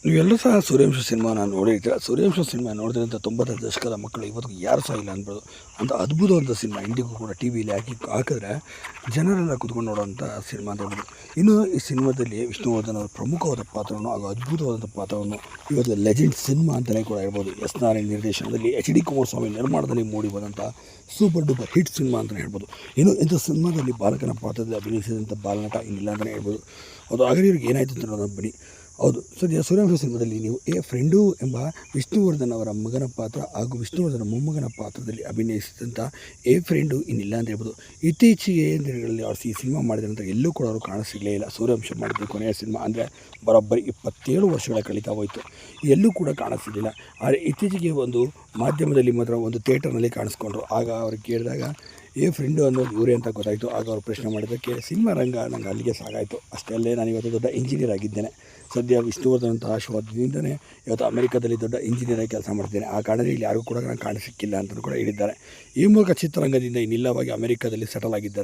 ನೀವೆಲ್ಲರೂ ಸಹ ಸೂರ್ಯವಂಶ ಸಿನಿಮಾನ ನೋಡಿರ್ತೀರ. ಸೂರ್ಯವಂಶ ಸಿನಿಮಾ ನೋಡಿದ್ರಂಥ 90ರ ದಶಕದ ಮಕ್ಕಳು ಇವತ್ತು ಯಾರು ಸಹ ಇಲ್ಲ ಅನ್ಬೋದು. ಅಂತ ಅದ್ಭುತವಾದ ಸಿನಿಮಾ ಇಂದಿಗೂ ಕೂಡ ಟಿ ವಿಲಿ ಹಾಕಿದ್ರೆ ಜನರೆಲ್ಲ ಕೂತ್ಕೊಂಡು ನೋಡೋವಂಥ ಸಿನಿಮಾ ಅಂತ ಹೇಳ್ಬೋದು. ಇನ್ನು ಈ ಸಿನಿಮಾದಲ್ಲಿ ವಿಷ್ಣುವರ್ಧನ್ ಅವರ ಪ್ರಮುಖವಾದ ಪಾತ್ರವನ್ನು ಹಾಗೂ ಅದ್ಭುತವಾದಂಥ ಪಾತ್ರವನ್ನು ಇವತ್ತು ಲೆಜೆಂಡ್ ಸಿನಿಮಾ ಅಂತಲೇ ಕೂಡ ಹೇಳ್ಬೋದು. ಎಸ್ ನಾರಾಯಣ್ ನಿರ್ದೇಶನದಲ್ಲಿ ಎಚ್ ಡಿ ಕುಮಾರಸ್ವಾಮಿ ನಿರ್ಮಾಣದಲ್ಲಿ ಮೂಡಿ ಬಂದಂಥ ಸೂಪರ್ ಡೂಪರ್ ಹಿಟ್ ಸಿನಿಮಾ ಅಂತಲೇ ಹೇಳ್ಬೋದು. ಇನ್ನು ಇಂಥ ಸಿನಿಮಾದಲ್ಲಿ ಬಾಲಕನ ಪಾತ್ರದಲ್ಲಿ ಅಭಿನಯಿಸಿದಂಥ ಬಾಲನಟ ಇನ್ನಿಲ್ಲ ಅಂತಲೇ ಹೇಳ್ಬೋದು. ಅದು ಆಗಲಿ ಇವ್ರಿಗೆ ಏನಾಯಿತು ಅಂತ ನೋಡೋಣ ಬನ್ನಿ. ಹೌದು, ಸದ್ಯ ಸೂರ್ಯವಂಶ ಸಿನಿಮಾದಲ್ಲಿ ನೀವು ಫ್ರೆಂಡು ಎಂಬ ವಿಷ್ಣುವರ್ಧನ್ ಅವರ ಮಗನ ಪಾತ್ರ ಹಾಗೂ ವಿಷ್ಣುವರ್ಧನ ಮೊಮ್ಮಗನ ಪಾತ್ರದಲ್ಲಿ ಅಭಿನಯಿಸಿದಂಥ ಫ್ರೆಂಡು ಇನ್ನಿಲ್ಲ ಅಂತ ಹೇಳ್ಬೋದು. ಇತ್ತೀಚೆಗೆ ದಿನಗಳಲ್ಲಿ ಅವ್ರು ಈ ಸಿನಿಮಾ ಮಾಡಿದ ನಂತರ ಎಲ್ಲೂ ಕೂಡ ಅವರು ಕಾಣಸಿಗಲೇ ಇಲ್ಲ. ಸೂರ್ಯವಂಶ ಮಾಡಿದ ಕೊನೆಯ ಸಿನಿಮಾ ಅಂದರೆ ಬರೋಬ್ಬರಿ 27 ವರ್ಷಗಳ ಕಳೀತಾ ಹೋಯಿತು, ಎಲ್ಲೂ ಕೂಡ ಕಾಣಿಸ್ತಿರಲಿಲ್ಲ. ಆದರೆ ಇತ್ತೀಚೆಗೆ ಒಂದು ಮಾಧ್ಯಮದಲ್ಲಿ ಮಾತ್ರ ಒಂದು ಥಿಯೇಟರ್ನಲ್ಲಿ ಕಾಣಿಸ್ಕೊಂಡ್ರು. ಆಗ ಅವ್ರಿಗೆ ಕೇಳಿದಾಗ ಫ್ರೆಂಡು ಅನ್ನೋದು ಇವರೇ ಅಂತ ಗೊತ್ತಾಯಿತು. ಆಗ ಅವರು ಪ್ರಶ್ನೆ ಮಾಡಿದ್ದಕ್ಕೆ ಸಿನಿಮಾ ರಂಗ ನಂಗೆ ಅಲ್ಲಿಗೆ ಸಾಗಾಯಿತು, ಅಷ್ಟೇ ಅಲ್ಲೇ ನಾನು ಇವತ್ತು ದೊಡ್ಡ ಇಂಜಿನಿಯರ್ ಆಗಿದ್ದೇನೆ. ಸದ್ಯ ವಿಷ್ಣುವರ್ಧನ್ ಅಂತ ಆಶೀರ್ವಾದದಿಂದಲೇ ಇವತ್ತು ಅಮೆರಿಕದಲ್ಲಿ ದೊಡ್ಡ ಇಂಜಿನಿಯರ್ ಆಗಿ ಕೆಲಸ ಮಾಡ್ತೇನೆ. ಆ ಕಾರಣದಲ್ಲಿ ಇಲ್ಲಿ ಯಾರಿಗೂ ಕೂಡ ನಾನು ಕಾಣ ಸಿಕ್ಕಿಲ್ಲ ಅಂತಲೂ ಕೂಡ ಹೇಳಿದ್ದಾರೆ. ಈ ಮೂಲಕ ಚಿತ್ರರಂಗದಿಂದ ಇನ್ನಿಲ್ಲವಾಗಿ ಅಮೆರಿಕದಲ್ಲಿ ಸೆಟಲ್ ಆಗಿದ್ದಾರೆ.